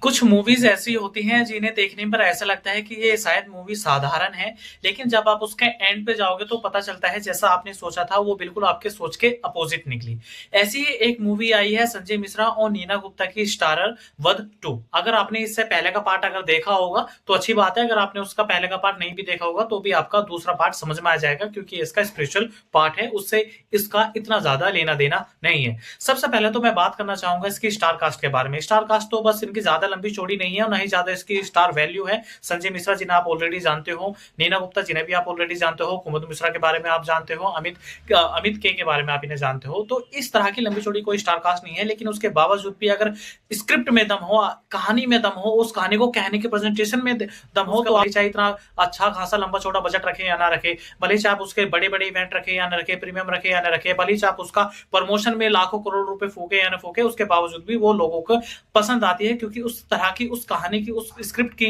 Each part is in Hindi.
कुछ मूवीज ऐसी होती हैं जिन्हें देखने पर ऐसा लगता है कि ये शायद मूवी साधारण है, लेकिन जब आप उसके एंड पे जाओगे तो पता चलता है जैसा आपने सोचा था वो बिल्कुल आपके सोच के अपोजिट निकली। ऐसी ही एक मूवी आई है संजय मिश्रा और नीना गुप्ता की, स्टारर वध 2। अगर आपने इससे पहले का पार्ट अगर देखा होगा तो अच्छी बात है, अगर आपने उसका पहले का पार्ट नहीं भी देखा होगा तो भी आपका दूसरा पार्ट समझ में आ जाएगा, क्योंकि इसका स्पिरिचुअल पार्ट है, उससे इसका इतना ज्यादा लेना देना नहीं है। सबसे पहले तो मैं बात करना चाहूंगा इसकी स्टार कास्ट के बारे में। स्टार कास्ट तो बस इनकी ज्यादा लंबी चौड़ी नहीं है और ना ही ज्यादा इसकी स्टार वैल्यू है। संजय मिश्रा जिन्हें आप ऑलरेडी जानते हो, नीना गुप्ता जिन्हें भी आप ऑलरेडी जानते हो, कुमुद मिश्रा के बारे में आप जानते हो, अमित अमित के बारे में आप इन्हें जानते हो। तो इस तरह की लंबी चौड़ी कोई स्टार कास्ट नहीं है, लेकिन उसके बावजूद भी अगर स्क्रिप्ट में दम हो, कहानी में दम हो, उस कहानी को कहने के प्रेजेंटेशन में दम हो, तो चाहे इतना अच्छा खासा लंबा चौड़ा बजट रखे या ना रखे, भले चाहे आप उसके बड़े बड़े इवेंट रखे या ना रखे, प्रीमियम रखे या ना रखे, भले चाहे आप उसका प्रमोशन में लाखों करोड़ रुपए फूके या ना फूके, उसके बावजूद भी वो लोगों को पसंद आती है, क्योंकि उस तरह की, उस कहानी की, उस स्क्रिप्ट की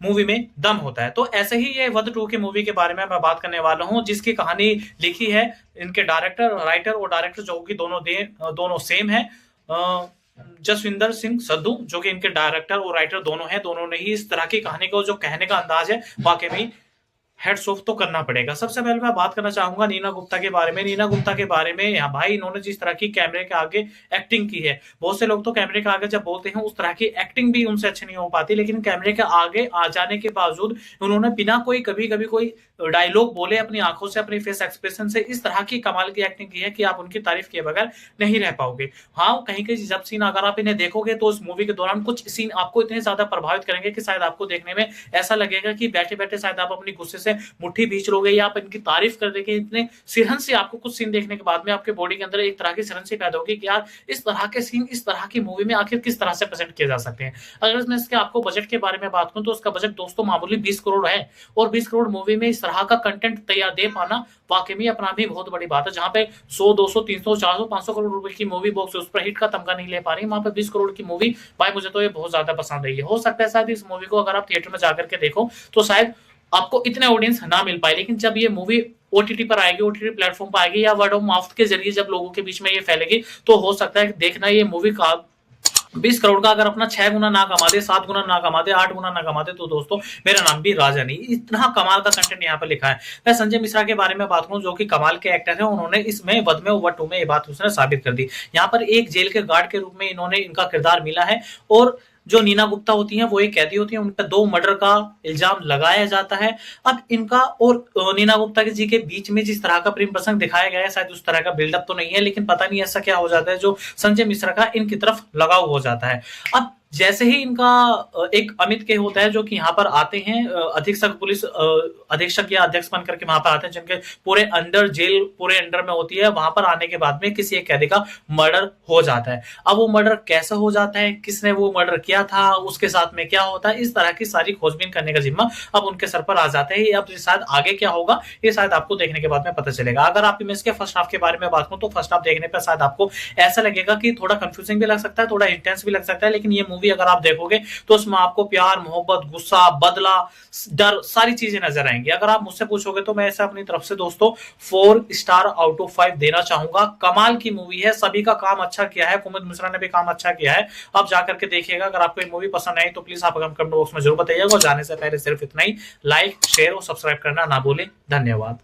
मूवी में दम होता है। तो ऐसे ही ये वध 2 की मूवी के बारे में मैं बात करने वाला हूं, जिसकी कहानी लिखी है इनके डायरेक्टर, राइटर और डायरेक्टर जो कि दोनों सेम है, जसविंदर सिंह संधू, जो कि इनके डायरेक्टर और राइटर दोनों हैं। दोनों ने ही इस तरह की कहानी को जो कहने का अंदाज है वाकई में हेड्स ऑफ तो करना पड़ेगा। सबसे पहले मैं बात करना चाहूंगा नीना गुप्ता के बारे में। नीना गुप्ता के बारे में, यहाँ भाई इन्होंने जिस तरह की कैमरे के आगे एक्टिंग की है, बहुत से लोग तो कैमरे के आगे जब बोलते हैं उस तरह की एक्टिंग भी उनसे अच्छी नहीं हो पाती, लेकिन कैमरे के आगे आ जाने के बावजूद उन्होंने बिना कोई कभी कभी कोई डायलॉग बोले अपनी आंखों से, अपने फेस एक्सप्रेशन से इस तरह की कमाल की एक्टिंग की है कि आप उनकी तारीफ किए बगैर नहीं रह पाओगे। हाँ, कहीं कहीं जब सीन अगर आप इन्हें देखोगे तो उस मूवी के दौरान कुछ सीन आपको इतने ज्यादा प्रभावित करेंगे कि शायद आपको देखने में ऐसा लगेगा कि बैठे बैठे शायद आप अपनी गुस्से से मुट्ठी बीच लोगे, या आप इनकी तारीफ कर देंगे। इतने सिरहन से आपको कुछ सीन देखने के बाद में आपके बॉडी के अंदर एक तरह की सिरहन से पैदा होगी कि यार इस तरह के सीन इस तरह की मूवी में आखिर किस तरह से प्रेजेंट किए जा सकते हैं। अगर मैं इसके आपको बजट के बारे में बात करूं तो उसका बजट दोस्तों मामूली 20 करोड़ है, और 20 करोड़ मूवी में इस तरह का कंटेंट तैयार दे पाना वाकई में अपना भी बहुत बड़ी बात है। जहां पे 100 200 300 400 500 करोड़ रुपए की मूवी बॉक्स उस पर हिट का तमगा नहीं ले पा रही, वहां पे 20 करोड़ की मूवी, भाई मुझे तो ये बहुत ज्यादा पसंद आई है। हो सकता है शायद इस मूवी को अगर आप थिएटर में जाकर के देखो तो शायद आपको इतने ऑडियंस ना मिल पाए, लेकिन जब ये मूवी ओटीटी पर आएगी, ओटीटी प्लेटफॉर्म पर आएगी, या वर्ड ऑफ माउथ के जरिए जब लोगों के बीच में ये फैलेगी, तो हो सकता है देखना ये मूवी का 20 करोड़ का अगर अपना 6 गुना ना कमा दे, 7 गुना ना कमा दे, 8 गुना ना कमा दे, तो दोस्तों मेरा नाम भी राजा नहीं। इतना कमाल का कंटेंट यहाँ पे लिखा है। मैं संजय मिश्रा के बारे में बात करूं जो कि कमाल के एक्टर है, उन्होंने इसमें वध में वध 2 में ये बात उसने साबित कर दी। यहाँ पर एक जेल के गार्ड के रूप में इन्होंने इनका किरदार मिला है, और जो नीना गुप्ता होती हैं वो एक कैदी होती हैं, उन पर 2 मर्डर का इल्जाम लगाया जाता है। अब इनका और नीना गुप्ता जी के बीच में जिस तरह का प्रेम प्रसंग दिखाया गया है, शायद उस तरह का बिल्डअप तो नहीं है, लेकिन पता नहीं ऐसा क्या हो जाता है जो संजय मिश्रा का इनकी तरफ लगाव हो जाता है। अब जैसे ही इनका एक अमित के होता है जो कि यहाँ पर आते हैं, अधीक्षक पुलिस अधीक्षक या अध्यक्ष बन करके वहां पर आते हैं, जिनके पूरे अंडर जेल पूरे अंडर में होती है। वहां पर आने के बाद में किसी एक कैदी का मर्डर हो जाता है। अब वो मर्डर कैसे हो जाता है, किसने वो मर्डर किया था, उसके साथ में क्या होता है, इस तरह की सारी खोजबीन करने का जिम्मा अब उनके सर पर आ जाता है। अब शायद आगे क्या होगा ये शायद आपको देखने के बाद में पता चलेगा। अगर आप इसके फर्स्ट हाफ के बारे में बात करूं तो फर्स्ट हाफ देखने पर शायद आपको ऐसा लगेगा कि थोड़ा कंफ्यूजिंग भी लग सकता है, थोड़ा इंटेंस भी लग सकता है, लेकिन ये मूवी अगर आप देखोगे तो उसमें आपको प्यार, मोहब्बत, गुस्सा, बदला, डर, सारी चीजें नजर आएंगी। अगर आप मुझसे पूछोगे तो मैं ऐसे अपनी तरफ से दोस्तों 4 स्टार आउट ऑफ 5 देना चाहूंगा। कमाल की मूवी है, सभी का काम अच्छा किया है, कुमुद मिश्रा ने भी काम अच्छा किया है। आप जाकर के देखिएगा। अगर आपको ये मूवी पसंद आई तो प्लीज आप कमेंट बॉक्स में जरूर बताइएगा, और जाने से पहले सिर्फ इतना ही, लाइक, शेयर और सब्सक्राइब करना ना भूलें। धन्यवाद।